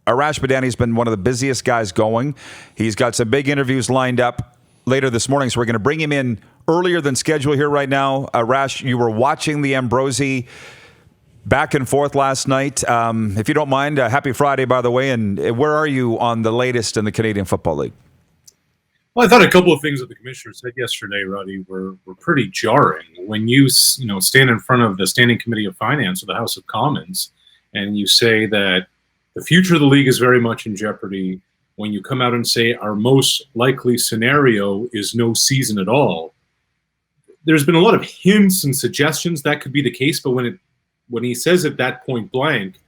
Arash Madani's been one of the busiest guys going. He's got some big interviews lined up later this morning, so we're going to bring him in earlier than scheduled here right now. Arash, you were watching the Ambrosi back and forth last night. If you don't mind, happy Friday, by the way, and where are you on the latest in the Canadian Football League? Well, I thought a couple of things that the commissioner said yesterday, Roddy, were pretty jarring. When you stand in front of the Standing Committee of Finance of the House of Commons and you say that the future of the league is very much in jeopardy, when you come out and say our most likely scenario is no season at all, there's been a lot of hints and suggestions that could be the case, but when he says it that point blank,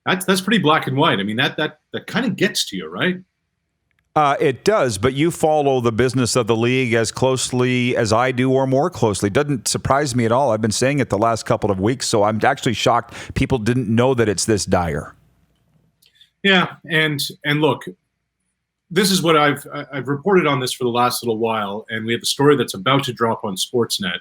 that's pretty black and white. I mean, that kind of gets to you, right? It does, but you follow the business of the league as closely as I do or more closely. It doesn't surprise me at all. I've been saying it the last couple of weeks, so I'm actually shocked people didn't know that it's this dire. Yeah, and look, this is what I've reported on this for the last little while, and we have a story that's about to drop on Sportsnet.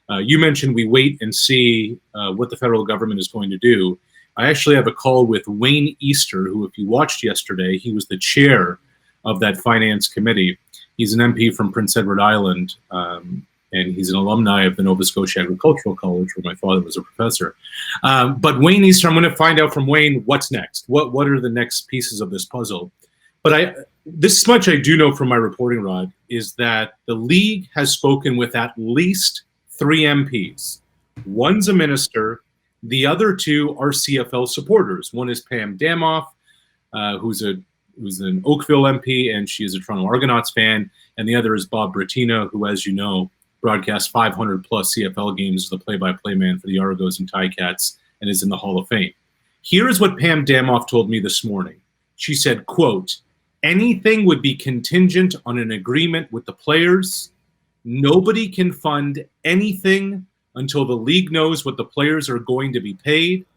You mentioned we wait and see what the federal government is going to do. I actually have a call with Wayne Easter, who, if you watched yesterday, he was the chair of that finance committee. He's an MP from Prince Edward Island, and he's an alumni of the Nova Scotia Agricultural College, where my father was a professor. But Wayne Easter, I'm going to find out from Wayne what's next. What are the next pieces of this puzzle? But this much I do know from my reporting, Rod, is that the league has spoken with at least 3 MPs. One's a minister. The other 2 are CFL supporters. One is Pam Damoff, who's an Oakville MP, and she is a Toronto Argonauts fan. And the other is Bob Brattina, who, as you know, broadcast 500-plus CFL games as the play-by-play man for the Argos and Ticats and is in the Hall of Fame. Here is what Pam Damoff told me this morning. She said, quote, anything would be contingent on an agreement with the players. Nobody can fund anything until the league knows what the players are going to be paid.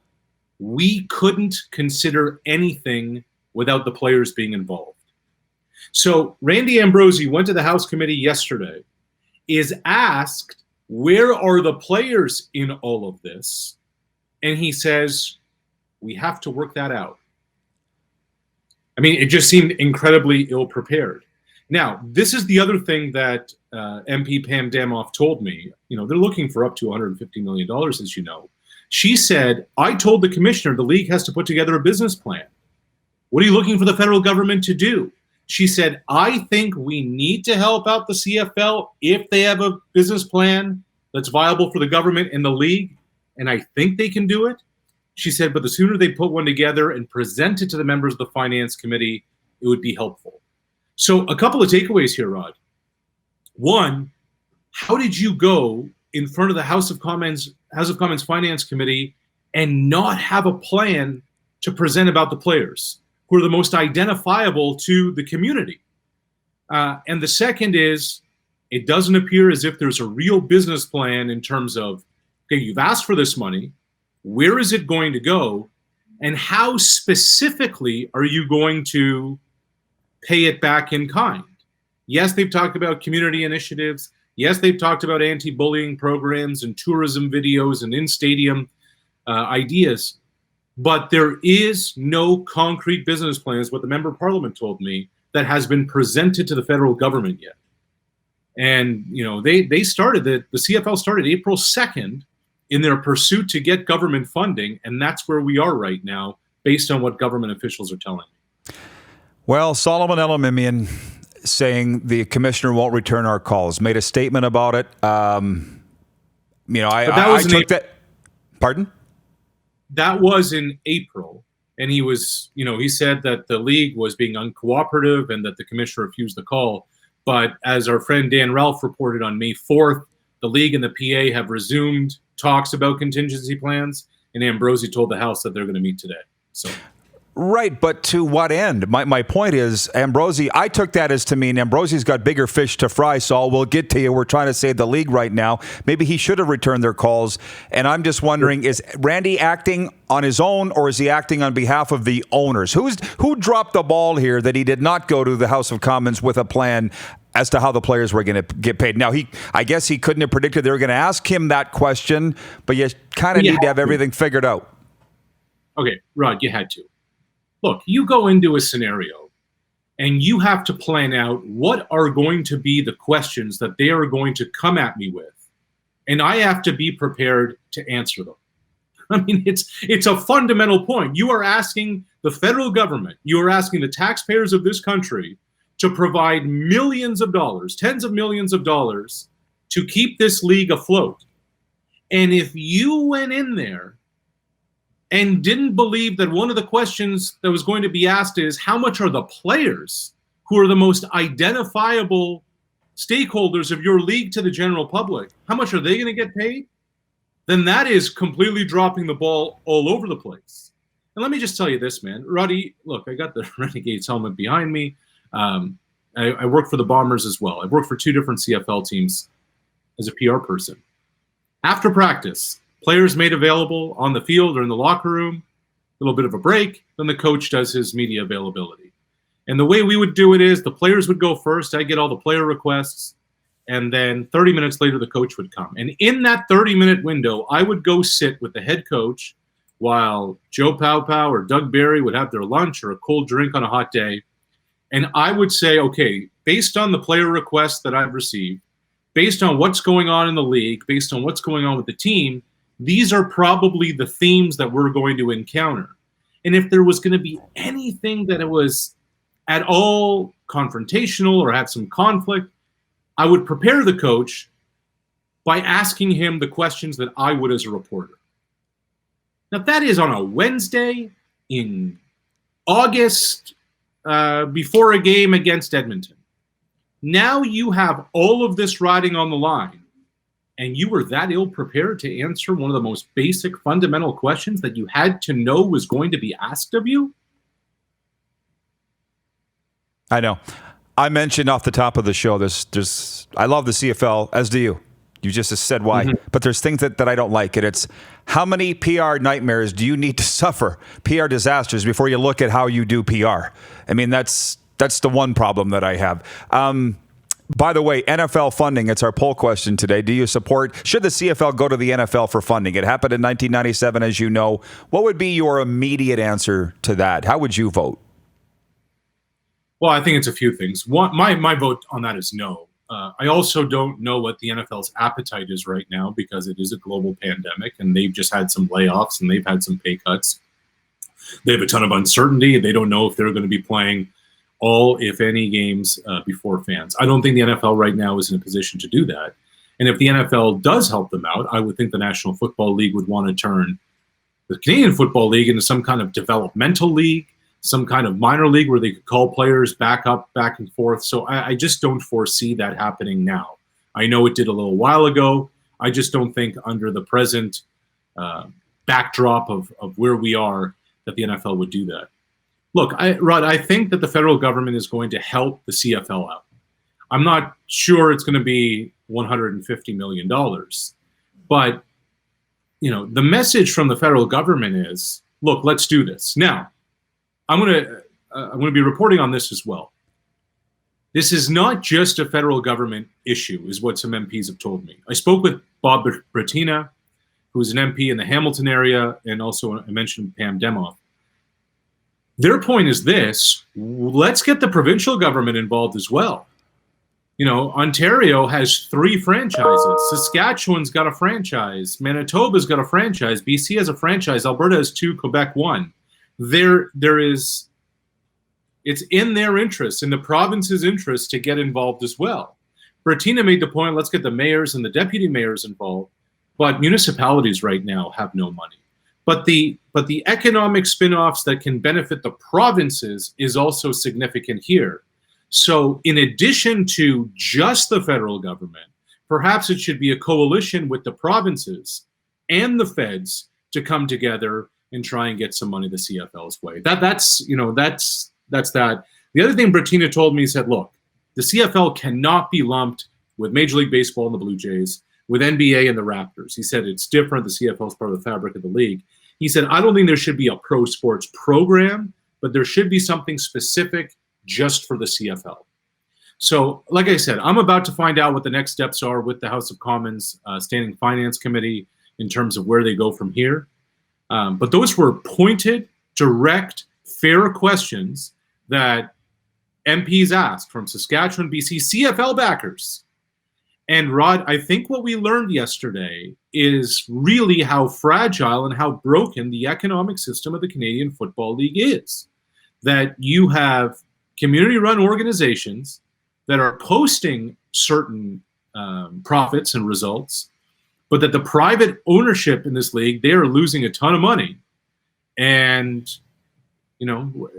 We couldn't consider anything without the players being involved. So Randy Ambrosi went to the House committee yesterday, is asked, where are the players in all of this? And he says, we have to work that out. I mean, it just seemed incredibly ill-prepared. Now, this is the other thing that MP Pam Damoff told me. They're looking for up to $150 million, as you know. She said, I told the commissioner the league has to put together a business plan. What are you looking for the federal government to do? She said, I think we need to help out the CFL if they have a business plan that's viable for the government and the league, and I think they can do it. She said, but the sooner they put one together and present it to the members of the finance committee, it would be helpful. So a couple of takeaways here, Rod. One, how did you go in front of the House of Commons Finance Committee and not have a plan to present about the players, who are the most identifiable to the community? And the second is, it doesn't appear as if there's a real business plan in terms of, okay, you've asked for this money, where is it going to go, and how specifically are you going to pay it back in kind? Yes, they've talked about community initiatives. Yes, they've talked about anti-bullying programs and tourism videos and in-stadium ideas. But there is no concrete business plan, is what the Member of Parliament told me, that has been presented to the federal government yet. And, they started, the CFL started April 2nd in their pursuit to get government funding, and that's where we are right now, based on what government officials are telling me. Well, Solomon Elamimian saying the commissioner won't return our calls, made a statement about it. I took that. Pardon? That was in April, and he was, he said that the league was being uncooperative and that the commissioner refused the call. But as our friend Dan Ralph reported on May 4th, the league and the PA have resumed talks about contingency plans, and Ambrosi told the House that they're going to meet today. So. Right, but to what end? My point is, Ambrosi, I took that as to mean Ambrosi's got bigger fish to fry, Saul. We'll get to you. We're trying to save the league right now. Maybe he should have returned their calls. And I'm just wondering, is Randy acting on his own, or is he acting on behalf of the owners? Who dropped the ball here that he did not go to the House of Commons with a plan as to how the players were going to get paid? Now, I guess he couldn't have predicted they were going to ask him that question, but you kind of need to have everything figured out. Okay, Rod, you had to. look, you go into a scenario and you have to plan out what are going to be the questions that they are going to come at me with. And I have to be prepared to answer them. I mean, it's a fundamental point. You are asking the federal government, you are asking the taxpayers of this country to provide millions of dollars, tens of millions of dollars to keep this league afloat. And if you went in there and didn't believe that one of the questions that was going to be asked is how much are the players who are the most identifiable stakeholders of your league to the general public, how much are they going to get paid? Then that is completely dropping the ball all over the place. And let me just tell you this, man. Roddy, look, I got the Renegades helmet behind me. I work for the Bombers as well. I've worked for 2 different CFL teams as a PR person. After practice, players made available on the field or in the locker room, a little bit of a break, then the coach does his media availability. And the way we would do it is the players would go first. I'd get all the player requests. And then 30 minutes later, the coach would come. And in that 30-minute window, I would go sit with the head coach while Joe Pow or Doug Barry would have their lunch or a cold drink on a hot day. And I would say, okay, based on the player requests that I've received, based on what's going on in the league, based on what's going on with the team, these are probably the themes that we're going to encounter. And if there was going to be anything that it was at all confrontational or had some conflict, I would prepare the coach by asking him the questions that I would as a reporter. Now, that is on a Wednesday in August before a game against Edmonton. Now you have all of this riding on the line, and you were that ill-prepared to answer one of the most basic fundamental questions that you had to know was going to be asked of you? I know. I mentioned off the top of the show, I love the CFL, as do you. You just said why. Mm-hmm. But there's things that I don't like. And it's how many PR nightmares do you need to suffer, PR disasters, before you look at how you do PR? I mean, that's the one problem that I have. By the way, NFL funding, it's our poll question today. Do you support, should the CFL go to the NFL for funding? It happened in 1997, as you know. What would be your immediate answer to that? How would you vote? Well, I think it's a few things. One, my vote on that is no. I also don't know what the NFL's appetite is right now because it is a global pandemic and they've just had some layoffs and they've had some pay cuts. They have a ton of uncertainty. They don't know if they're going to be playing all, if any, games before fans. I don't think the NFL right now is in a position to do that. And if the NFL does help them out, I would think the National Football League would want to turn the Canadian Football League into some kind of developmental league, some kind of minor league where they could call players back up, back and forth. So I just don't foresee that happening now. I know it did a little while ago. I just don't think under the present backdrop of where we are that the NFL would do that. Look, Rod, I think that the federal government is going to help the CFL out. I'm not sure it's going to be $150 million. But, you know, the message from the federal government is, look, let's do this. Now, I'm going to be reporting on this as well. This is not just a federal government issue, is what some MPs have told me. I spoke with Bob Brattina, who's an MP in the Hamilton area, and also I mentioned Pam Demoff. Their point is this: let's get the provincial government involved as well. You know, Ontario has 3 franchises. Saskatchewan's got a franchise. Manitoba's got a franchise. BC has a franchise. Alberta has 2. Quebec 1. It's in their interest, in the province's interest, to get involved as well. Brattina made the point, let's get the mayors and the deputy mayors involved, but municipalities right now have no money. But the economic spin-offs that can benefit the provinces is also significant here. So in addition to just the federal government, perhaps it should be a coalition with the provinces and the feds to come together and try and get some money the CFL's way. That's that. The other thing Brattina told me, he said, look, the CFL cannot be lumped with Major League Baseball and the Blue Jays, with NBA and the Raptors. He said it's different. The CFL is part of the fabric of the league. He said, I don't think there should be a pro sports program, but there should be something specific just for the CFL. So, like I said, I'm about to find out what the next steps are with the House of Commons Standing Finance Committee in terms of where they go from here. But those were pointed, direct, fair questions that MPs asked from Saskatchewan, BC, CFL backers. And Rod, I think what we learned yesterday is really how fragile and how broken the economic system of the Canadian Football League is. That you have community-run organizations that are posting certain profits and results, but that the private ownership in this league, they are losing a ton of money. And, you know,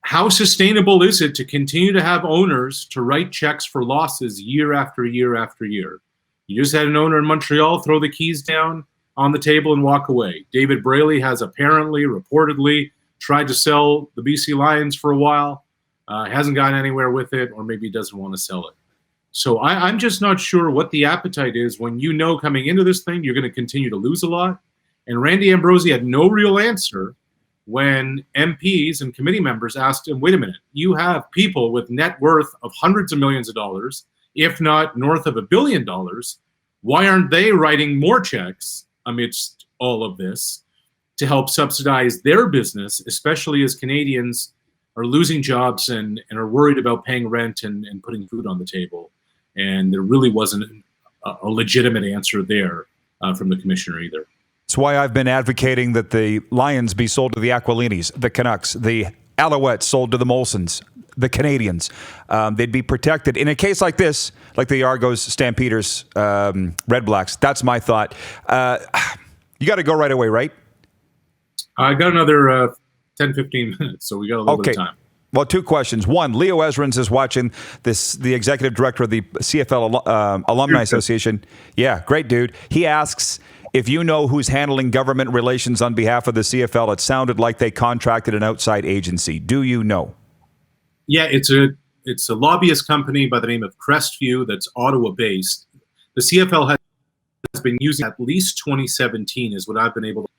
how sustainable is it to continue to have owners to write checks for losses year after year after year? You just had an owner in Montreal throw the keys down on the table and walk away. David Braley has apparently, reportedly, tried to sell the BC Lions for a while, hasn't gotten anywhere with it, or maybe doesn't want to sell it. So I'm just not sure what the appetite is when you know coming into this thing you're going to continue to lose a lot. And Randy Ambrosie had no real answer when MPs and committee members asked him, wait a minute, you have people with net worth of hundreds of millions of dollars, if not north of $1 billion. Why aren't they writing more checks amidst all of this to help subsidize their business, especially as Canadians are losing jobs and are worried about paying rent and putting food on the table? And there really wasn't a legitimate answer there from the commissioner either. That's why I've been advocating that the Lions be sold to the Aquilinis, the Canucks, the Alouettes sold to the Molsons, the Canadians. They'd be protected. In a case like this, like the Argos, Stampeders, Red Blacks, that's my thought. You got to go right away, right? I got another 10, 15 minutes, so we got a little bit of time. Well, two questions. One, Leo Ezrins is watching this, the executive director of the CFL Alumni Association. Yeah, great dude. He asks if you know who's handling government relations on behalf of the CFL. It sounded like they contracted an outside agency. Do you know? Yeah, it's a lobbyist company by the name of Crestview that's Ottawa-based. The CFL has been using at least 2017 is what I've been able to.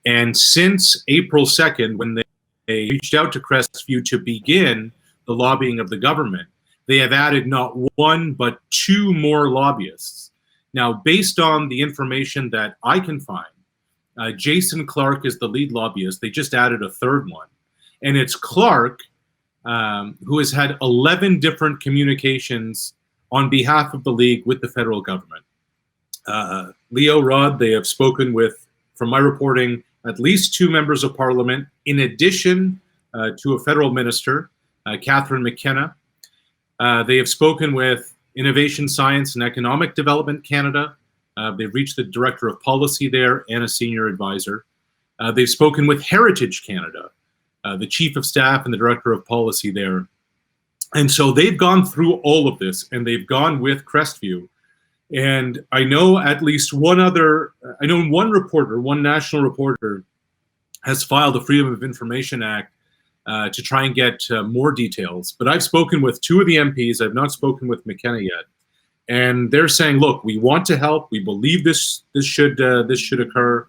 And since April 2nd, when they reached out to Crestview to begin the lobbying of the government, they have added not one but two more lobbyists. Now, based on the information that I can find, Jason Clark is the lead lobbyist. They just added a third one. And it's Clark who has had 11 different communications on behalf of the league with the federal government. Leo, Rod, they have spoken with, from my reporting, at least two members of parliament, in addition to a federal minister, Catherine McKenna. They have spoken with Innovation, Science and Economic Development Canada. They've reached the director of policy there and a senior advisor. They've spoken with Heritage Canada, the chief of staff and the director of policy there. And so they've gone through all of this, and they've gone with Crestview. And I know at least one reporter, one national reporter, has filed a Freedom of Information Act to try and get more details. But I've spoken with two of the MPs. I've not spoken with McKenna yet. And they're saying, look, we want to help. We believe this should occur.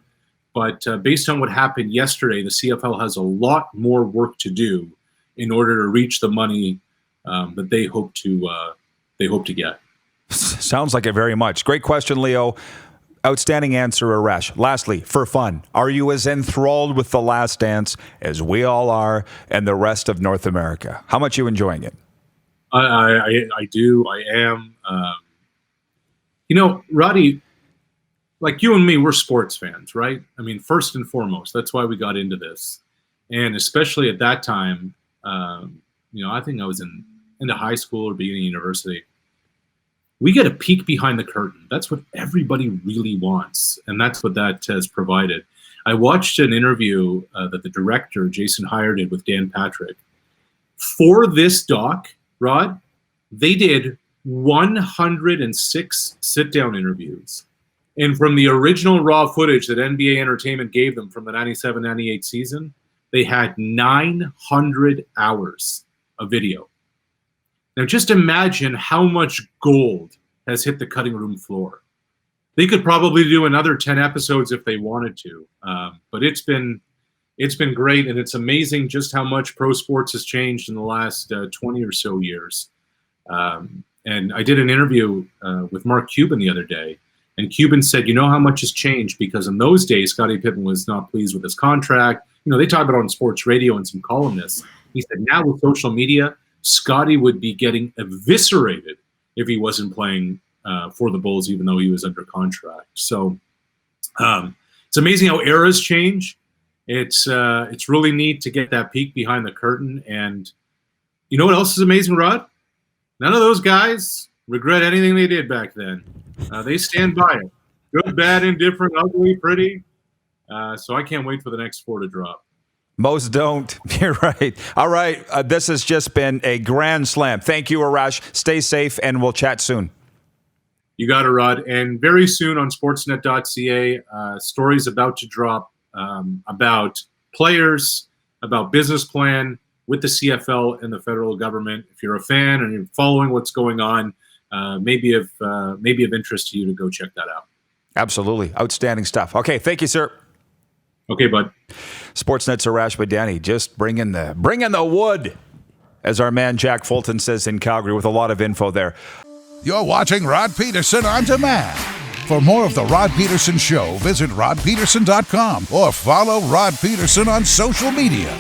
But based on what happened yesterday, the CFL has a lot more work to do in order to reach the money that they hope to get. Sounds like it very much. Great question, Leo. Outstanding answer, Arash. Lastly, for fun, are you as enthralled with The Last Dance as we all are and the rest of North America? How much are you enjoying it? I do. I am. Roddy, like you and me, we're sports fans, right? I mean, first and foremost, that's why we got into this. And especially at that time, I think I was into high school or beginning university. We get a peek behind the curtain. That's what everybody really wants, and that's what that has provided. I watched an interview that the director, Jason Heyer, did with Dan Patrick. For this doc, Rod, they did 106 sit-down interviews. And from the original raw footage that NBA Entertainment gave them from the 97-98 season, they had 900 hours of video. Now, just imagine how much gold has hit the cutting room floor. They could probably do another 10 episodes if they wanted to, but it's been great, and it's amazing just how much pro sports has changed in the last 20 or so years. And I did an interview with Mark Cuban the other day, and Cuban said, you know how much has changed? Because in those days, Scottie Pippen was not pleased with his contract. they talk about it on sports radio and some columnists. He said now with social media, Scotty would be getting eviscerated if he wasn't playing for the Bulls, even though he was under contract. So it's amazing how eras change. It's really neat to get that peek behind the curtain. And you know what else is amazing, Rod? None of those guys regret anything they did back then. They stand by it. Good, bad, indifferent, ugly, pretty. So I can't wait for the next 4 to drop. Most don't. You're right. All right. This has just been a grand slam. Thank you, Arash. Stay safe, and we'll chat soon. You got it, Rod. And very soon on sportsnet.ca, stories about to drop about players, about business plan with the CFL and the federal government. If you're a fan and you're following what's going on, maybe of interest to you to go check that out. Absolutely. Outstanding stuff. Okay. Thank you, sir. Okay, bud. Sportsnet's Arash Madani just bringing the wood, as our man Jack Fulton says in Calgary, with a lot of info there. You're watching Rod Pedersen On Demand. For more of The Rod Pedersen Show, visit rodpedersen.com or follow Rod Pedersen on social media.